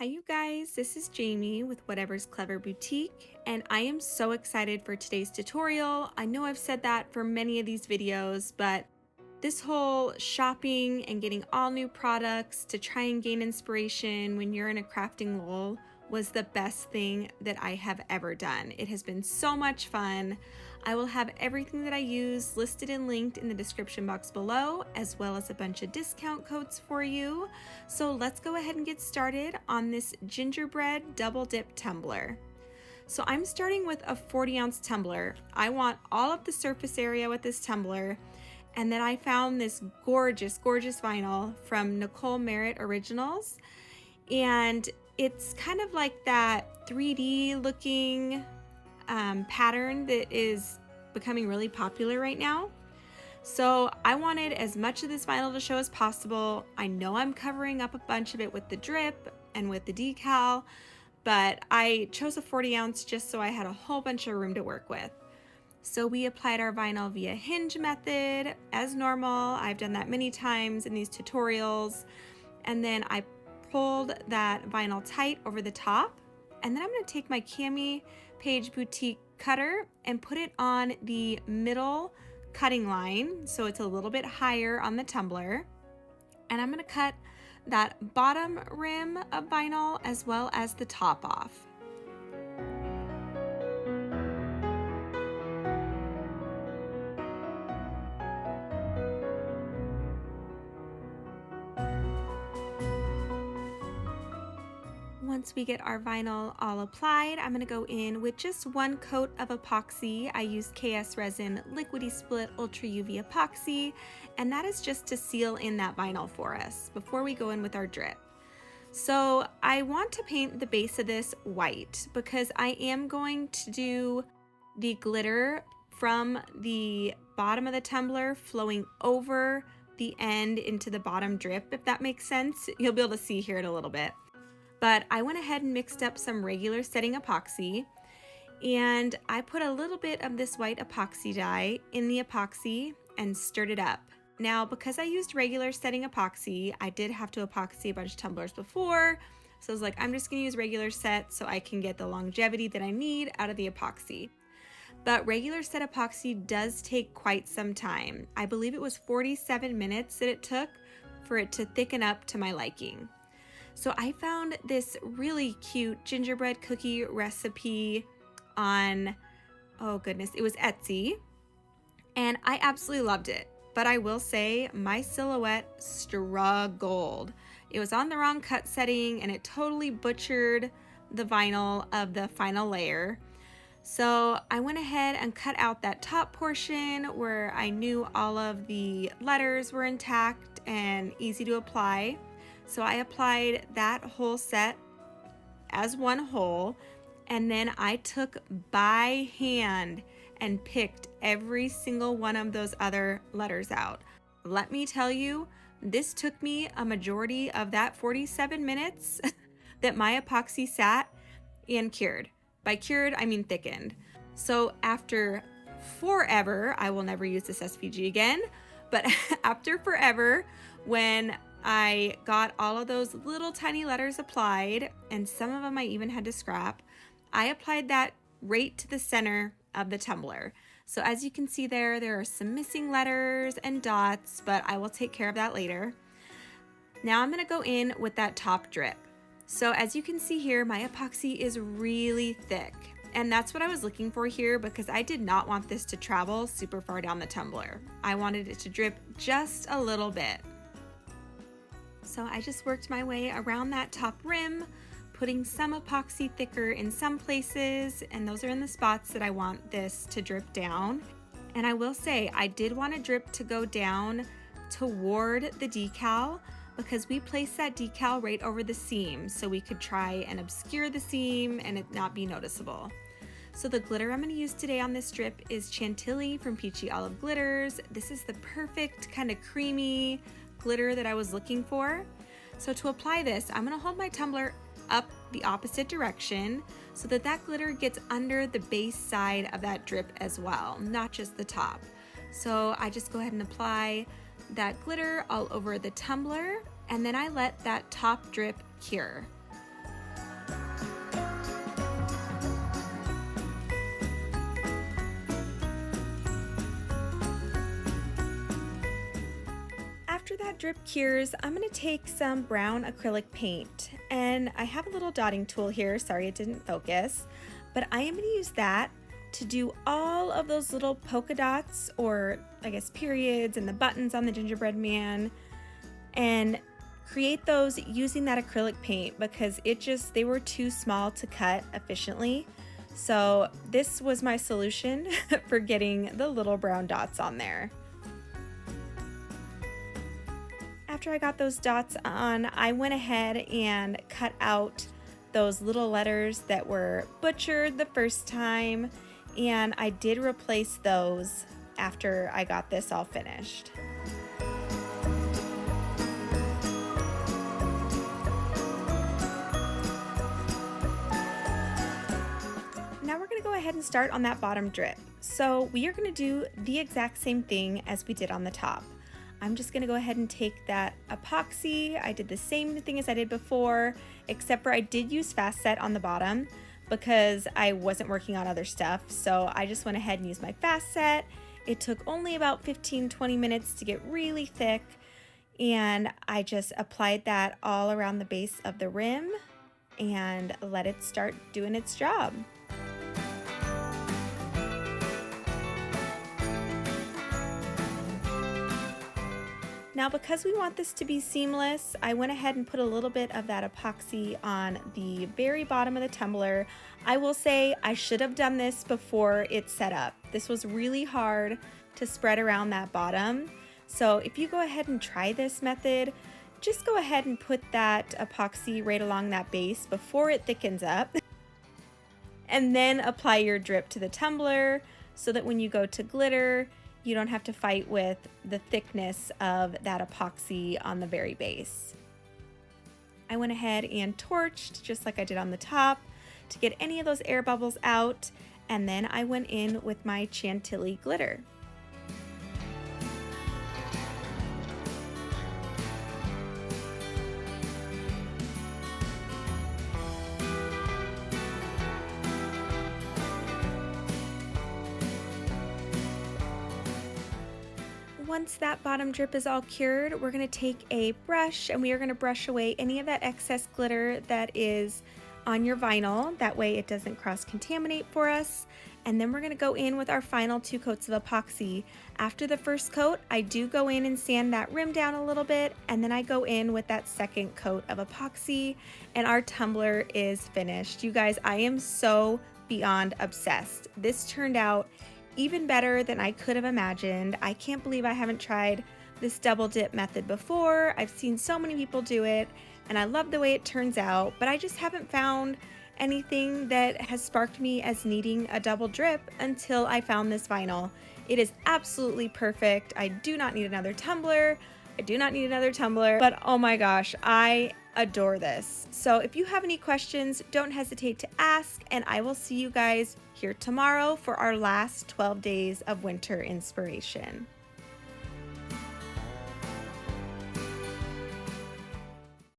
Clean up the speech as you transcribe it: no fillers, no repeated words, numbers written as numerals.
Hi you guys, this is Jamie with Whatever's Clever Boutique, and I am so excited for today's tutorial. I know I've said that for many of these videos, but this whole shopping and getting all new products to try and gain inspiration when you're in a crafting lull was the best thing that I have ever done. It has been so much fun. I will have everything that I use listed and linked in the description box below, as well as a bunch of discount codes for you. So let's go ahead and get started on this gingerbread double dip tumbler. So I'm starting with a 40-ounce tumbler. I want all of the surface area with this tumbler. And then I found this gorgeous vinyl from Nicole Merritt Originals. And it's kind of like that 3D looking pattern that is becoming really popular right now. So I wanted as much of this vinyl to show as possible. I know I'm covering up a bunch of it with the drip and with the decal, but I chose a 40-ounce just so I had a whole bunch of room to work with. So we applied our vinyl via hinge method as normal. I've done that many times in these tutorials. And then I pulled that vinyl tight over the top. And then I'm going to take my Cami Page Boutique cutter and put it on the middle cutting line, so it's a little bit higher on the tumbler. And I'm going to cut that bottom rim of vinyl as well as the top off. Once we get our vinyl all applied, I'm going to go in with just one coat of epoxy. I use KSRESIN Liquidy Split Ultra UV Epoxy, and that is just to seal in that vinyl for us before we go in with our drip. So I want to paint the base of this white because I am going to do the glitter from the bottom of the tumbler flowing over the end into the bottom drip, if that makes sense. You'll be able to see here in a little bit. But I went ahead and mixed up some regular setting epoxy, and I put a little bit of this white epoxy dye in the epoxy and stirred it up. Now, because I used regular setting epoxy, I did have to epoxy a bunch of tumblers before, so I was like, I'm just gonna use regular set so I can get the longevity that I need out of the epoxy. But regular set epoxy does take quite some time. I believe it was 47 minutes that it took for it to thicken up to my liking. So I found this really cute gingerbread cookie recipe on, oh goodness, it was Etsy, and I absolutely loved it. But I will say my silhouette struggled. It was on the wrong cut setting and it totally butchered the vinyl of the final layer. So I went ahead and cut out that top portion where I knew all of the letters were intact and easy to apply. So I applied that whole set as one whole, and then I took by hand and picked every single one of those other letters out. Let me tell you, this took me a majority of that 47 minutes that my epoxy sat and cured. By cured, I mean thickened. So after forever, I will never use this SVG again, but after forever, when I got all of those little tiny letters applied, and some of them I even had to scrap, I applied that right to the center of the tumbler. So as you can see there are some missing letters and dots, but I will take care of that later. Now I'm going to go in with that top drip. So as you can see here, my epoxy is really thick, and that's what I was looking for here because I did not want this to travel super far down the tumbler. I wanted it to drip just a little bit. So I just worked my way around that top rim, putting some epoxy thicker in some places, and those are in the spots that I want this to drip down. And I will say, I did want a drip to go down toward the decal because we placed that decal right over the seam so we could try and obscure the seam and it not be noticeable. So the glitter I'm going to use today on this drip is Chantilly from Peachy Olive Glitters. This is the perfect kind of creamy glitter that I was looking for. So to apply this, I'm going to hold my tumbler up the opposite direction so that that glitter gets under the base side of that drip as well, not just the top. So I just go ahead and apply that glitter all over the tumbler, and then I let that top drip cure. that drip cures, I'm going to take some brown acrylic paint, and I have a little dotting tool here. Sorry it didn't focus, but I am going to use that to do all of those little polka dots, or I guess periods, and the buttons on the gingerbread man, and create those using that acrylic paint because they were too small to cut efficiently. So this was my solution for getting the little brown dots on there. After I got those dots on, I went ahead and cut out those little letters that were butchered the first time, and I did replace those after I got this all finished. Now we're going to go ahead and start on that bottom drip. So we are going to do the exact same thing as we did on the top. I'm just going to go ahead and take that epoxy. I did the same thing as I did before, except for I did use fast set on the bottom because I wasn't working on other stuff. So I just went ahead and used my fast set. It took only about 15-20 minutes to get really thick, and I just applied that all around the base of the rim and let it start doing its job. Now, because we want this to be seamless, I went ahead and put a little bit of that epoxy on the very bottom of the tumbler. I will say I should have done this before it set up. This was really hard to spread around that bottom. So if you go ahead and try this method, just go ahead and put that epoxy right along that base before it thickens up. And then apply your drip to the tumbler so that when you go to glitter, you don't have to fight with the thickness of that epoxy on the very base. I went ahead and torched just like I did on the top to get any of those air bubbles out, and then I went in with my Chantilly glitter. Once that bottom drip is all cured, we're going to take a brush and we are going to brush away any of that excess glitter that is on your vinyl. That way it doesn't cross-contaminate for us. And then we're going to go in with our final 2 coats of epoxy. After the first coat, I do go in and sand that rim down a little bit, and then I go in with that second coat of epoxy, and our tumbler is finished. You guys, I am so beyond obsessed. This turned out even better than I could have imagined. I can't believe I haven't tried this double dip method before. I've seen so many people do it and I love the way it turns out, but I just haven't found anything that has sparked me as needing a double drip until I found this vinyl. It is absolutely perfect. I do not need another tumbler. But oh my gosh, I adore this. So if you have any questions, don't hesitate to ask, and I will see you guys here tomorrow for our last 12 days of winter inspiration.